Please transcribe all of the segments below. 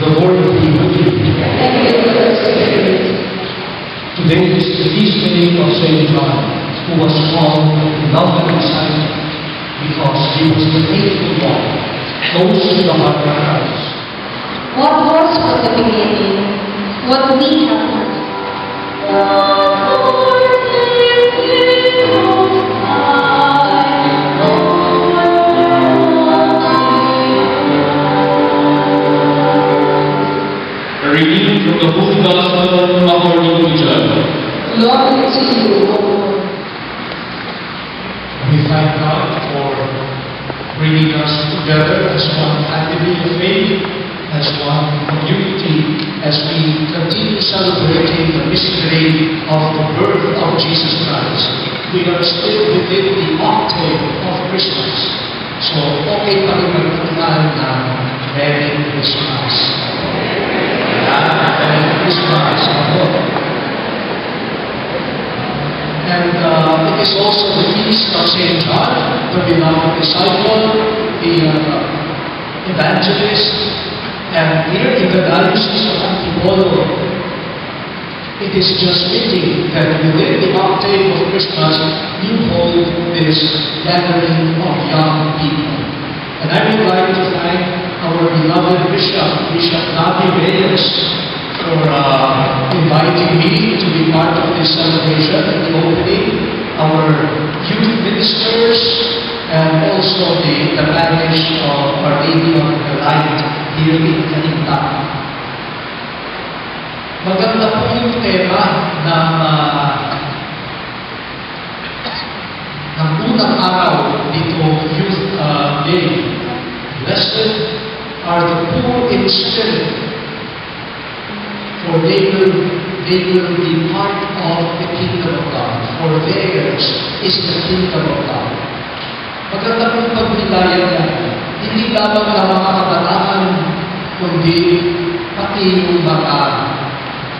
The Lord be with you. Today is the feast day of Saint John, who was called the beloved disciple because he was the faithful one, close to the heart of Christ. What was from the beginning, what we have heard. A reading from the Holy Gospel according to John. Glory to you, O Lord. We thank God for bringing us together as one family of faith, as one community, as we continue celebrating the mystery of the birth of Jesus Christ. We are still within the octave of Christmas. So, okay pa rin magpapagalan na Merry Christmas. Merry Christmas. And it is also the feast of Saint John, the beloved disciple, the evangelist. And here in the Diocese of Antipolo, it is just fitting that within the octave of Christmas, you hold this gathering of young people. And I would like to thank our beloved Bishop Navi Reyes, for inviting me to be part of this celebration at the opening, our youth ministers, and also the parish of Our Lady of the Light here in Kalinta. Maganda po yung tema ng unang araw dito, Youth Day. Blessed are the poor in spirit, for they will be part of the kingdom of God. For theirs is the kingdom of God. Maganda pong pagnilayan natin. Hindi lamang na mga kabataan, kundi pati yung mga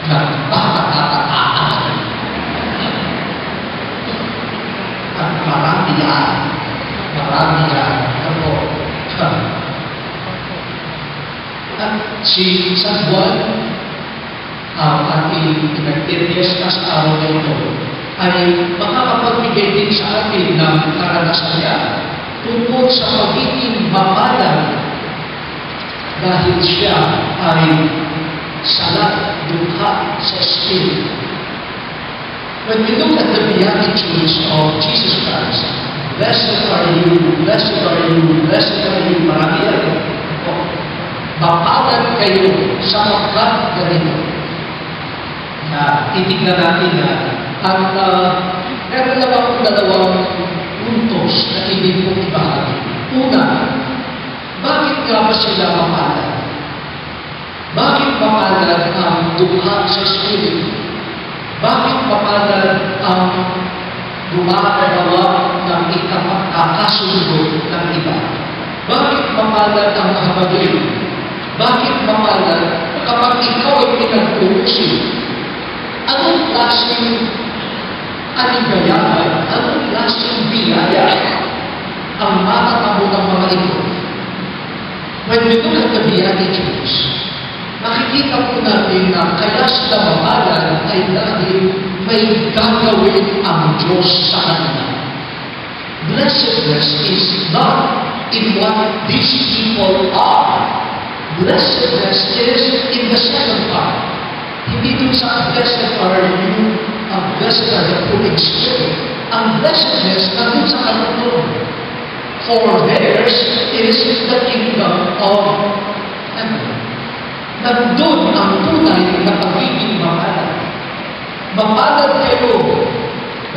nagpapatataan. At marami yan. Ako. At si San Juan, ating pinag-iryas sa araw na ito, ay makakapagbigay din sa atin ng karanasan niya tungkol sa pagiging mapalan dahil siya ay salat dukha sa Espiritu. When we look at the Beatitudes of Jesus Christ, blessed are you, blessed are you, blessed are you, marami yan. Mapalan kayo sa pagkat ganito. Titignan natin at meron lang akong dalawang puntos na ibig kong ibahagi. Una, bakit nga ba sila mapalan? Bakit mapalan ang dukha sa Espiritu? Bakit mapalan ang gumagawa ng ikapagkakasundo ng iba? Bakit mapalan ang habagin? Bakit mapalan kapag ikaw ay pinag-uusin? Anong klaseng aligayahan, anong klaseng biyaya ang matatamo ng mga ito? When we look at the Beatitudes, nakikita po natin na kaya sila mapalan ay dahil may gagawin ang Diyos sa kanila. Blessedness is not in what these people are. Blessedness is in the second part. Hindi dun sa blessed are you, blessed are the poor in spirit. Ang blessedness na dun sa kanunod. For theirs is the kingdom of heaven. Nandun ang tunay na pagiging mapalan. Mapalan kayo.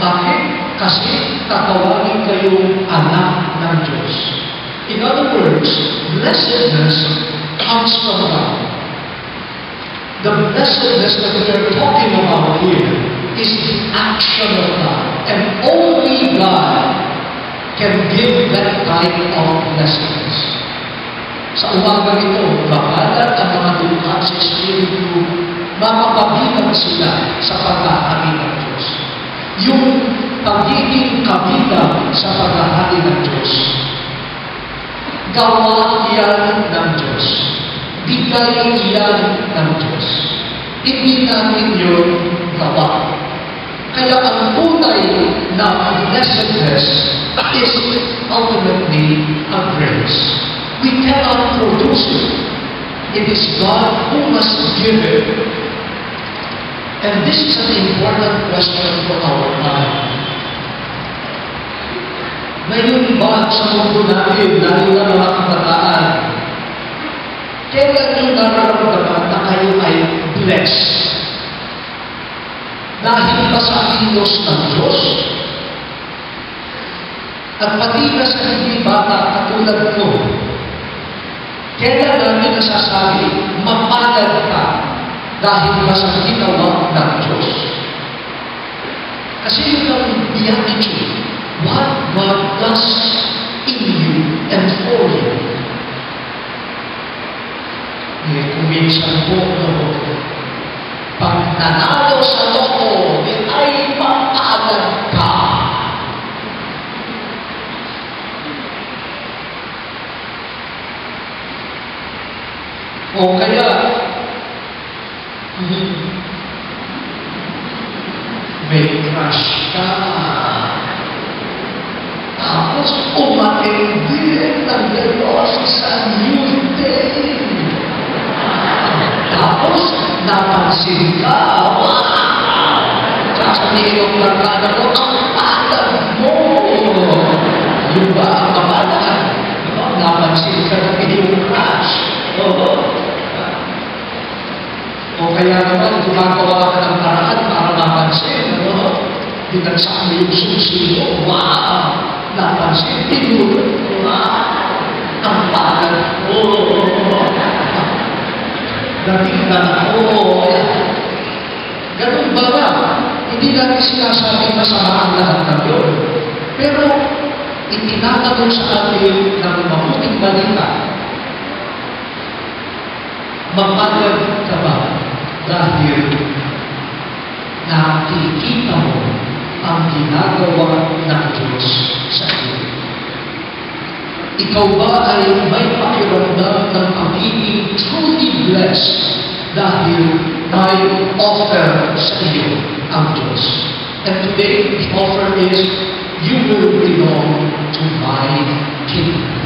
Bakit? Kasi tatawagin kayong anak ng Diyos. In other words, blessedness comes from God. The blessedness that we are talking about here is the action of God. And only God can give that type of blessedness. Sa umaga ito, mapalat ang mga dukha sa Espiritu, makapabilang sila sa paghahari ng Diyos. Yung pagiging kabilang sa paghahari ng Diyos, gawa yan ng Diyos. bigay iyan ng Diyos. Hindi natin yun gawa. Kaya ang tunay na blessedness is ultimately a grace. We cannot produce it. It is God who must give it. And this is an important question for our time. Ngayon ba sa mundo natin, lalo na mga kabataan, kailan nyo nararamdaman na kayo ay blessed? Dahil ba sa kilos ng Diyos? At pati na sa hindi bata katulad ko, kailan namin nasasabi, mapalad ka dahil ba sa ginawa ng Diyos? Kasi yun ang beatitude. What God does in you and for you. Kuminsan po, pag nanalo sa loko, ay mapalad ka. O kaya, may crush ka. Tapos umatindi ng Diyos sa new day. Tapos napansin ka. Sasabihin yung barkada mo, ang patag mo. Yung ba ang kapalan? Napansin ka ng iyong crush. O kaya naman, gumagawa ka ng paraan para mapansin. Pinagsak mo yung susi mo. Wow! Napansin, tinulog mo. Ang pagal mo. Natingnan mo. Ganun ba nga? Hindi natin sinasabing masama ang lahat ng yun. Pero, itinatanong sa atin ng mabuting balita. Mapagod ka ba dahil nakikita mo ang ginagawa ng Diyos sa iyo? Ikaw ba ay may pakiramdam ng pagiging truly blessed dahil may offer sa iyo ang Diyos? And today, the offer is, you will belong to my kingdom.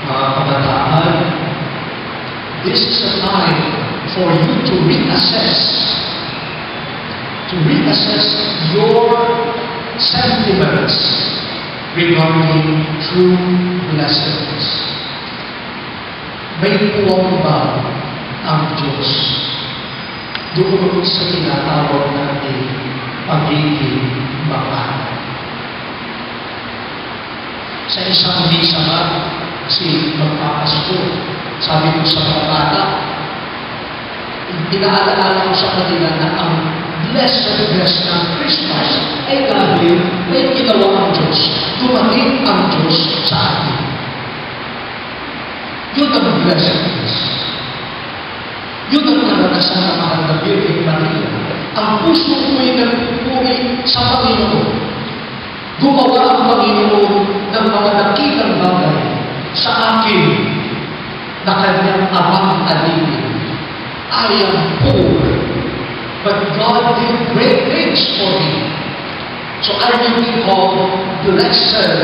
Mga kabataan, this is a time for you to reassess your sentiments regarding true blessedness. May puwang ba ang Diyos doon sa tinatawag natin pagiging banal? Sa isang misa nga, kasi magpapasko, sabi ko sa mga bata, pinaalala ko sa kanila na ang blessedness ng Christmas ay dahil may ginawa ang Diyos. Dumating ang Diyos sa atin. Yun ang blessedness. Yun ang naranasan ng mahal na Virgin Maria. Ang puso ko'y nagpupuri sa Panginoon. Gumawa ang Panginoon ng mga dakilang bagay sa akin na kanyang amang alipin. I am poor, but God did great things for me. So I will be called blessed.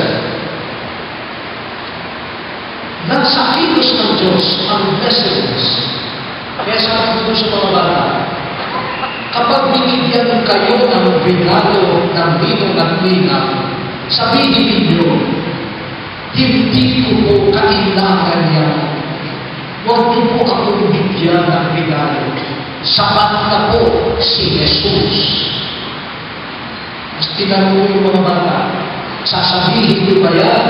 Nasa kilos ng Diyos ang blessedness. Kaya sabi ko sa mga bata, kapag binigyan kayo ng regalo ng ninong at ninang, sabihin ninyo, hindi ko po kailangan yan. Huwag niyo po ako bigyan ng regalo. Sapat na po si Jesus. Mas tinanong yung mga bata, sasabihin niyo ba yan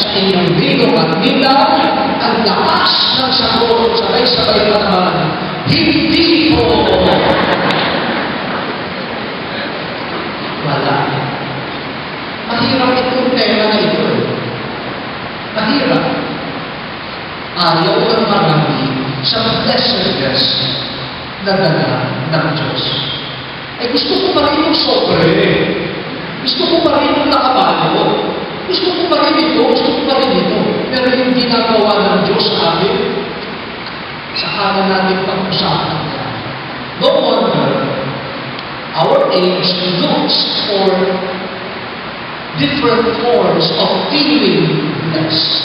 sa inyong ninong at ninang? Ang lakas ng sagot, sabay-sabay pa naman, hindi po. Wala. Mahirap itong tema na ito. Mahirap. Ayaw ang marami sa blessedness na dala ng Diyos. Ay gusto ko pa rin yung sobre. Gusto ko pa rin yung nakabalo. Gusto ko pa rin ito. Gusto ko pa rin ito. Pero yung ginagawa ng Diyos sa atin, saka na natin pag-usapan niya. No wonder, our age looks for different forms of feeling blessed.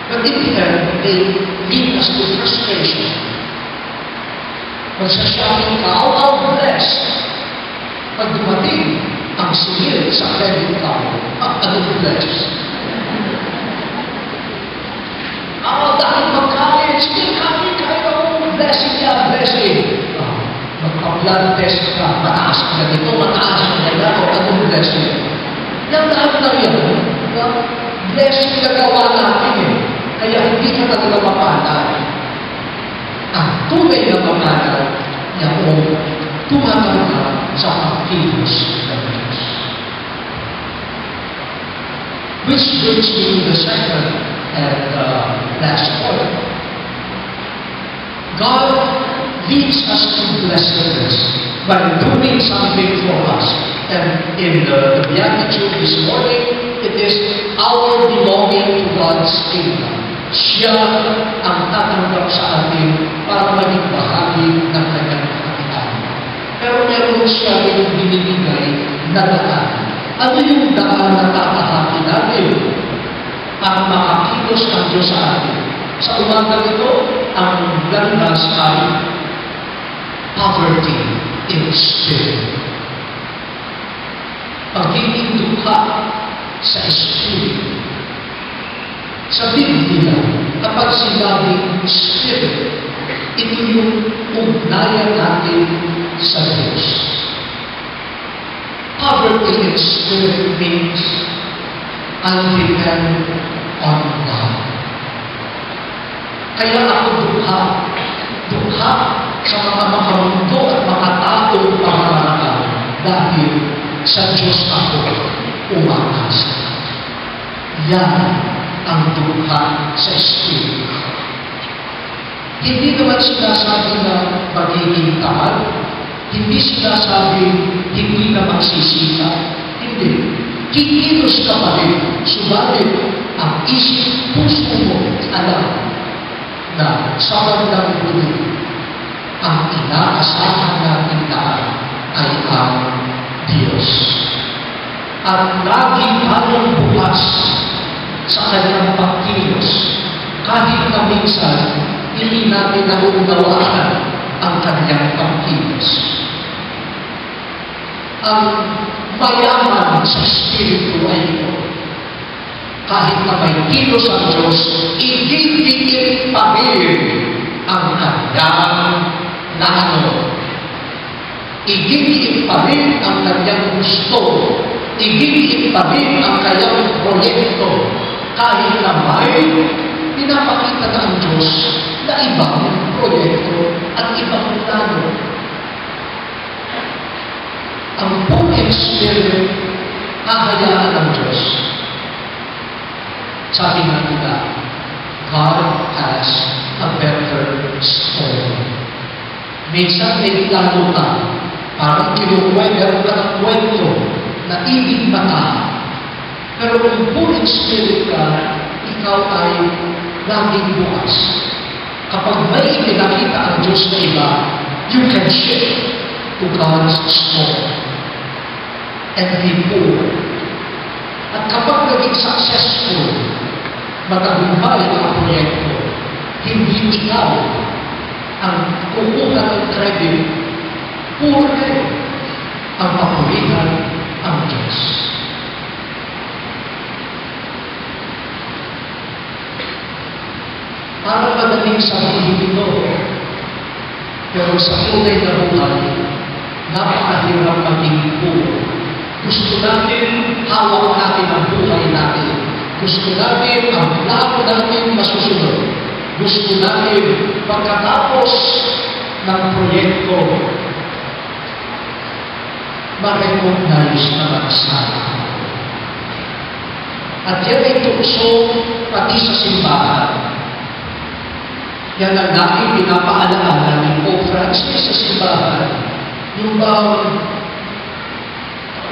But in the end, they lead us to frustration. Magsasyaking ka, I'm blessed. Pag dumating ang singil sa credit card, anong blessed? Dahil magkain, sige, kahit akong blessing niya, blessing. Magpa-blood test ka, mataas ka na dito, mataas ka na dito, anong blessing? Yan lahat na yan. Blessing na gawa natin eh. Kaya hindi ka talaga mapalad. Ang tunay na mapalad niya o tumatanda sa pagkilos ng Diyos. Which brings me to the second and last point. God leads us to blessedness by doing something for us. And in the Beatitude this morning, it is our belonging to God's kingdom. Siya ang tatanggap sa atin para maging bahagi ng kanyang kapitan. Pero meron siya yung binibigay na daan. Ano yung daan na tatahaki natin para makakilos ang Diyos sa atin? Sa umaga ito, ang landas ay poverty in spirit. Pagiging dukha sa espiritu. Sa Biblia, kapag sinabing spirit, ito yung ugnayan natin sa Diyos. Poverty in spirit means I depend on God. Kaya ako dukha sa mga makamundo at makatapong pamamaraan dahil sa Diyos ako umakas. Yan ang dukha sa Espiritu. Hindi naman sinasabi na magiging tamad. Hindi sinasabi hindi na magsisika. Hindi. Kikilos ka pa rin. Subalit ang isip, puso mo, alam na sa bandang dulo, ang inaasahan natin daan ay ang Diyos. At lagi tayong bukas sa kanyang pagkilos, kahit na minsan, hindi natin nauunawaan ang kanyang pagkilos. Ang mayaman sa Espiritu ay ito. Kahit na may kilos ang Diyos, ibibigay pa rin ang kanyang plano. Ibibigay pa rin ang kanyang gusto. Ibibigay pa rin ang kanyang proyekto. Kahit na may pinapakita ng Diyos na ibang proyekto at ibang plano. Ang poor in spirit, hahayaan ng Diyos. Sabi nga nila, God has a better story. Minsan may plano ka, parang kinukwento ka ng kwento na ibig mata. Pero kung poor in spirit ka, ikaw ay laging bukas. Kapag may ipinakita ang Diyos na iba, you can shift to God's story and be poor. At kapag naging successful, matagumpay ang proyekto, hindi ikaw ang kukuha ng credit, poor kayo ang papurihan ang Diyos. Para madaling sabihin ito, pero sa tunay na buhay, napakahirap maging poor. Gusto natin, hawak natin ang buhay natin. Gusto natin, ang plano natin masusunod. Gusto natin, pagkatapos ng proyekto, ma-recognize na mag-asala. At yan ay tukso pati sa simbahan. Yan ang lagi pinapaalala ni Pope Francis sa simbahan. Yung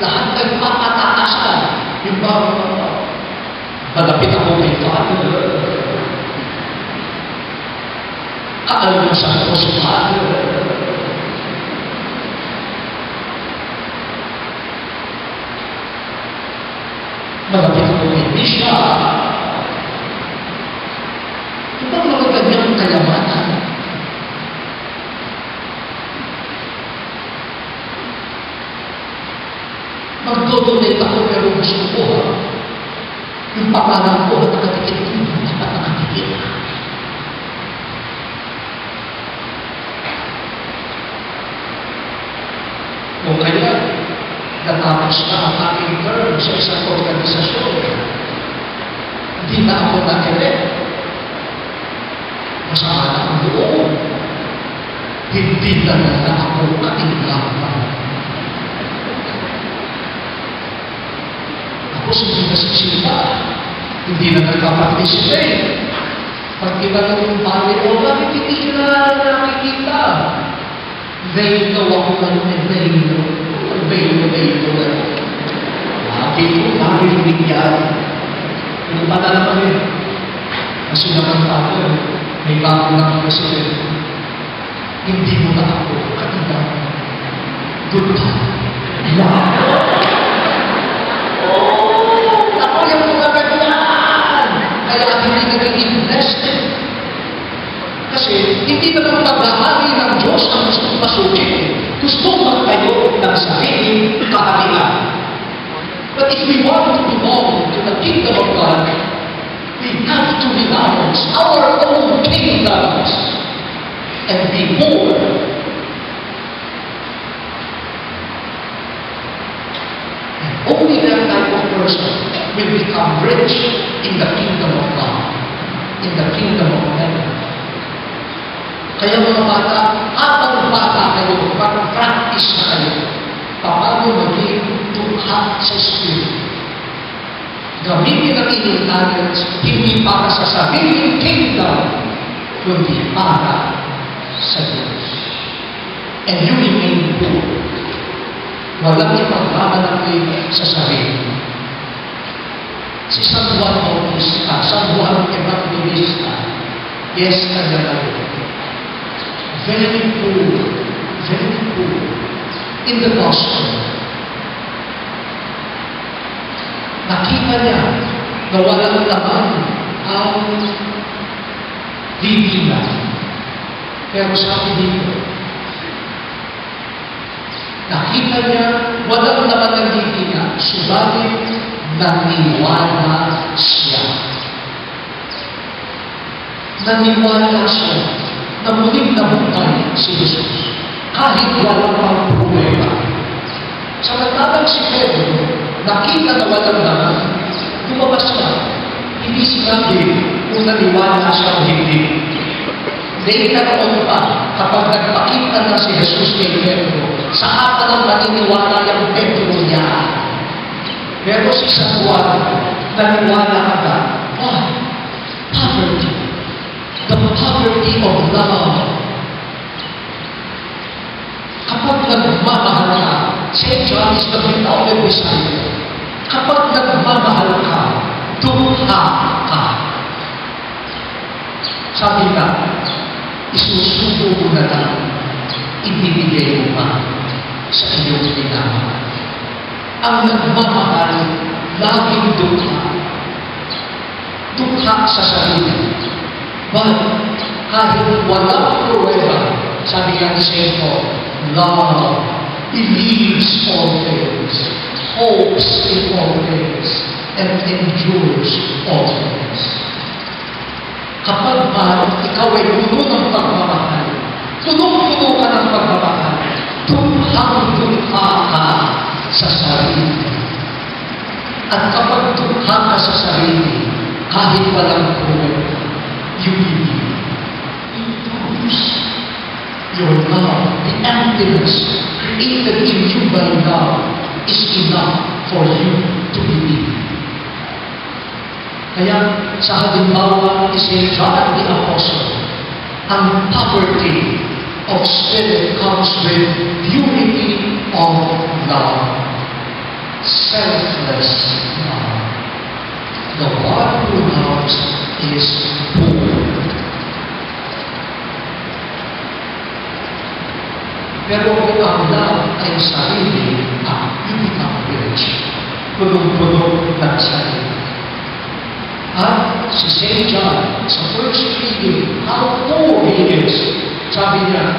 lahat nagpapataasan. Yung malapit ako kay Father. Kaalasan ko sa Father. Malapit ako kay Bishop. Ito ang mga ganyang kayamanan. Magdodonate ako pero gusto ko yung papalang ko at nakatikin ko yung dapat nakatikin. O kaya, natapos na ang aking term sa isang organisasyon. Hindi na ako na-elect. Masama na ang loob. Hindi na ako kainglapan. Tapos hindi na sisila. Hindi na nagka-participate. Pag iba na yung pari, o bakit hindi na nakikita? Veil ako ng veil. Veil. Lagi ko narinig yan. Yung bata naman yun. Kasi naman tayo, may bago ng president. Hindi mo na ako kakita. Goodbye. Ako yung mga ganyan. Kaya hindi naging invested. Kasi hindi naman paghahari ng Diyos ang gusto masukin. Gusto magtayo ng sarili kaharian. But if we want to belong to the kingdom of God, we have to renounce our own kingdoms and be more. And only that type of person will become rich in the kingdom of God, in the kingdom of heaven. Kaya mga bata, habang bata kayo, mag-practice na kayo, paano maging tukha sa Espiritu. Gamitin ang inyong talents, hindi para sa sariling kingdom, kundi para sa Diyos. And you remain poor. Walang ipagmamalaki sa sarili. Si San Juan Bautista, San Juan Evangelista, yes, kanya na rin. Very poor in the gospel. Nakita niya na walang laman ang dibilan. Pero sabi dito, nakita niya walang laman ang dibilan, subalit naniwala siya. Naniwala siya na muling nabuhay si Jesus. Kahit walang pang problema. Samantalang si Pedro, nakita na walang laman, lumabas siya. Hindi sinabi kung naniwala siya o hindi. Later on pa, kapag nagpakita na si Jesus kay Pedro, saan pa nang naniniwala yung Pedro niya. Pero si San Juan, naniwala ka ba? Poverty. The poverty of love. Kapag nagmamahal ka, St. John is the beloved disciple. Kapag nagmamahal ka, dukha ka. Sabi ka, isusubo mo na lang, ibibigay mo pa sa iyong pinamahal. Ang nagmamahal, laging dukha. Dukha sa sarili. But, kahit walang pruweba, sabi nga ni St. Paul, love believes all things, hopes in all things, and endures all things. Kapag ikaw ay puno ng pagmamahal, puno ka ng pagmamahal, dukhang-dukha ka sa sarili. At kapag dukha ka sa sarili, kahit walang pruweba, you believe. Your love, the emptiness created in you by love, is enough for you to believe. Kaya sa halimbawa ni St. John the Apostle, ang poverty of spirit comes with purity of love. selfless love. The one who loves is poor. Pero kung ang love ay sarili, you become rich. Punong-puno ng sarili. At si St. John, sa first reading, how poor he is. Sabi niya,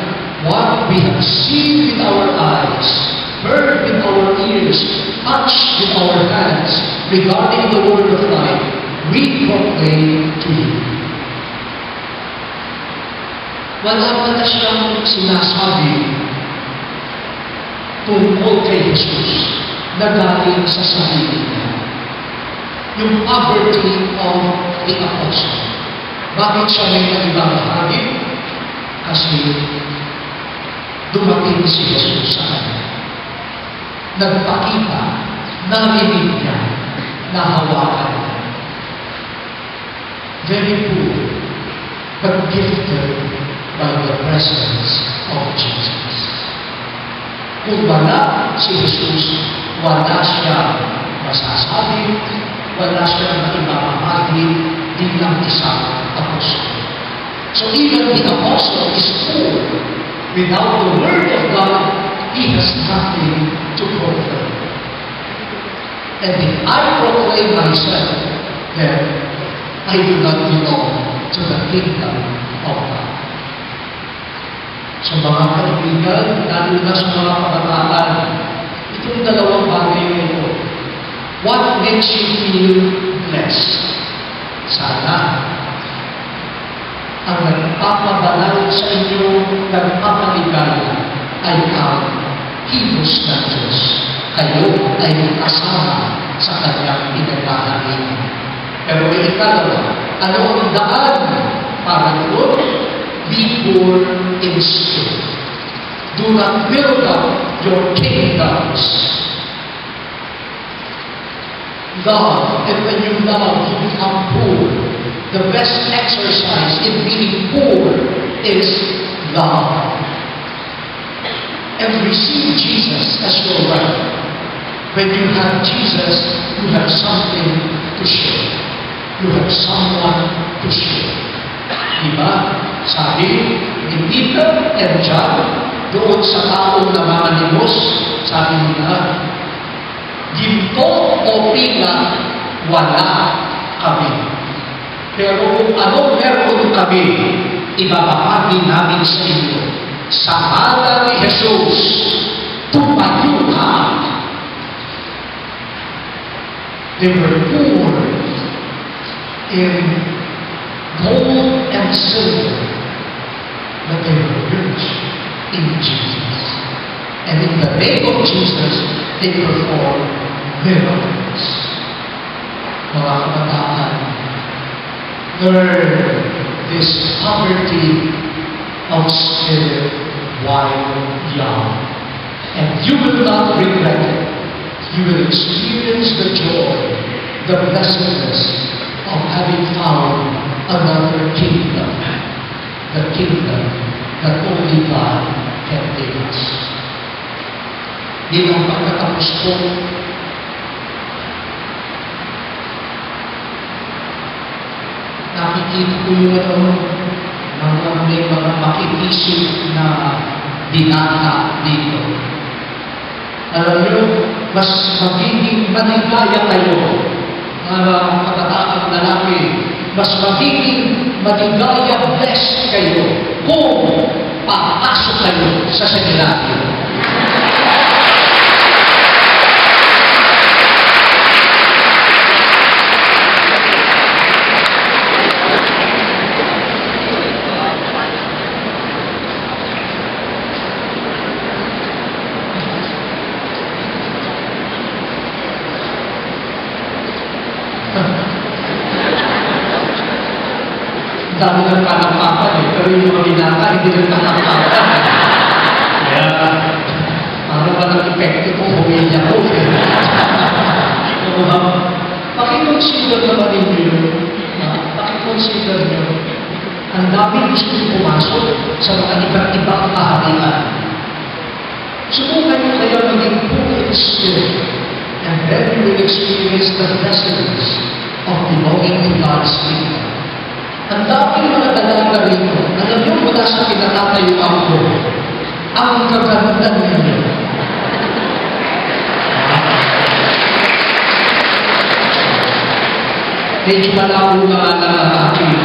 what we have seen with our eyes, heard with our ears, touched with our hands, regarding the word of life, we proclaim to you. Wala na siyang sinasabi tungkol kay Jesus na galing sa sarili niya. Yung poverty of the apostle. Bakit siya may nagibang bahagi? Kasi dumating si Jesus sa kanya. Nagpakita, narinig niya, nahawakan niya. Very poor, but gifted by the presence of Jesus. Kung wala si Jesus, wala siya masasabi, wala siyang maibabahagi bilang isang apostol. So even the apostle is poor. Without the word of God, he has nothing to proclaim. And if I proclaim myself, then I do not belong to the kingdom of God. So mga kaibigan, lalo na sa mga kabataan, itong dalawang bagay nito, what makes you feel blessed? Sana ang nagpapabalay sa inyo, nagpapaligaya ay ang kilos ng Diyos. Kayo ay kasama sa kanyang pinaghahalin. Pero ikalawa, ano ang daan para doon? Be poor in spirit. Do not build up your kingdoms. Love, and when you love, you become poor. The best exercise in being poor is love. And receive Jesus as your right. When you have Jesus, you have something to share. You have someone to share. Diba? Sabi ni Peter and John, doon sa taong namalimos, sabi nila, ginto o pila, wala kami. Pero kung ano meron kami, ibabahagi namin sa inyo. Sa ngalan ni Jesus, tumayo ka. They were poor in gold and silver, but they were rich in Jesus. And in the name of Jesus, they performed miracles. Mga kabataan, learn this poverty of spirit while young. And you will not regret it. You will experience the joy, the blessedness of having found another kingdom. The kingdom that only God can give us. Bilang pagkatapos ko, nakikita ko yung may mga makikisip na binata dito. Alam nyo, mas magiging maligaya kayo, mga kapataang lalaki, mas magiging maligaya blessed kayo kung papasok kayo sa seminaryo. Dami ng panampapan pero yung mga binata hindi rin panampapan. Kaya, ano ba ng epekto kung huminya ko? Pakiconsider naman ninyo, pakiconsider nyo, ang dami gusto pumasok sa mga iba't-ibang kaharian. Subukan nyo kaya maging poor in spirit and then we will experience the blessedness of belonging to God's kingdom. Ang daming mga dalaga rito, alam niyo mula sa pinakatayuan ko, ang gaganda ninyo. Medyo malabo na ang aking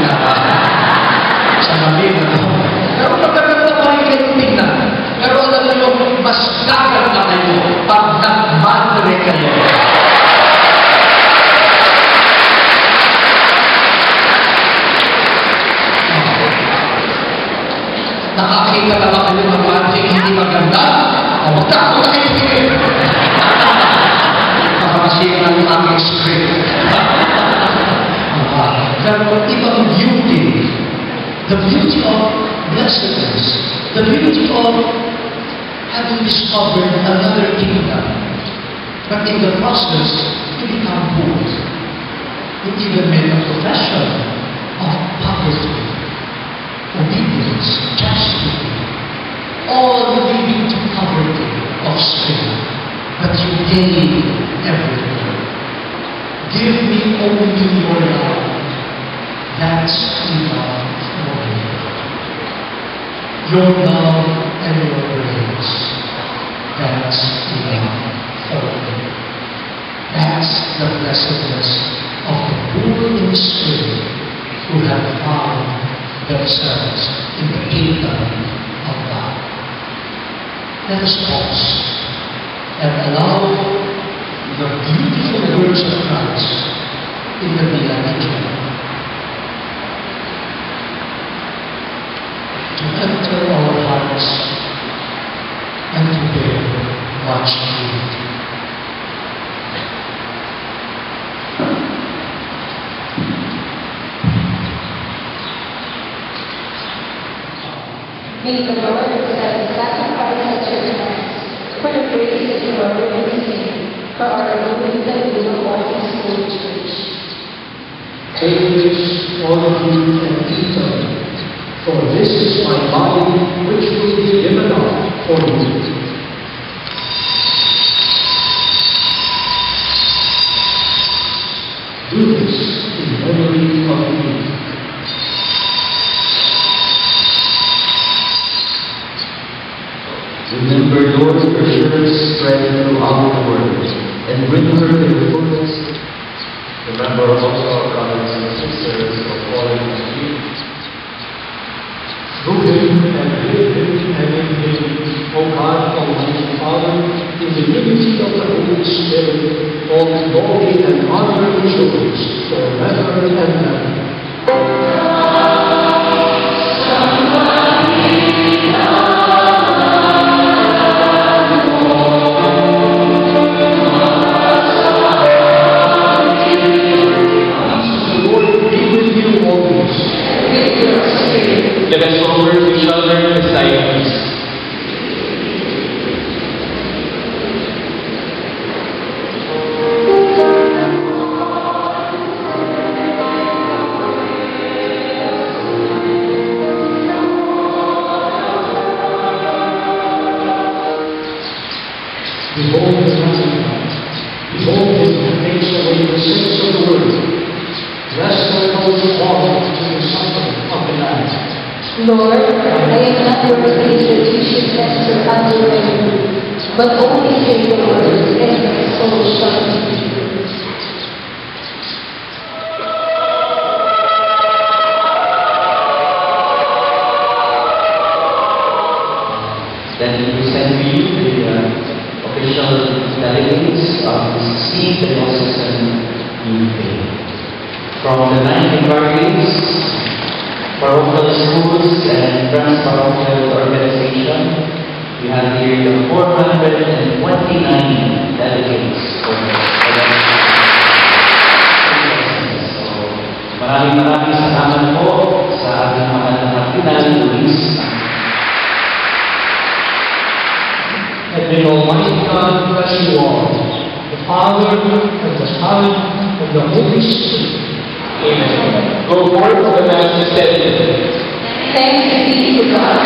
sa gabi na ito. Pero magaganda pa rin kayo tingnan. Pero alam niyo, mas gaganda kayo pag nagmadre kayo. Nakakita na ba kayo ng madre hindi maganda? O magkako na kayo tingin. Nakakasira yung aming script. Pero ibang the beauty of blessedness, the beauty of having discovered another kingdom. But in the process, you become bold. You even made a profession of poverty, obedience, chastity, all leading to poverty of spirit. But you gain everything. Give me only your love. That's enough for me. Your love and your grace. That's enough for me. That's the blessedness of the poor in spirit who have found themselves in the kingdom of God. Let us pause and allow the beautiful words of Christ in the Beatitudes to enter our hearts and to bear much fruit. May the Lord accept the sacrifice at your hands for the praise that you are releasing for our Lord that we will always hold church. Take this, all of you, and eat of it. For this is my body, which will be given up for you. Do this in memory of me. Remember, Lord, your church spread throughout the world, and bring her to the fullness. Remember also our brothers and sisters who are fallen asleep. Through him and with him and in him, O God, Almighty Father, in the unity of the Holy Spirit, all glory and honor is yours forever and ever. Let us comfort each other in silence. Behold the sacrifice. Behold him who takes away the sins of the world. Blessed are those who walk in the suffering of the Lamb. Lord, I am not worthy that you should enter under my roof, but only say the word, and my soul shall be healed. Then we present to you the official delegates of the 16th Diocesan UK. From the 9 environments, parochial schools and trans-parochial organization, we have here the 429 delegates for the So, maraming salamat po sa ating mahal na Kardinal Luis. And may Almighty God bless you all, the Father, and the Son, and the Holy Spirit. Amen. Go forth to the Mass is dedicated. Thanks be to God.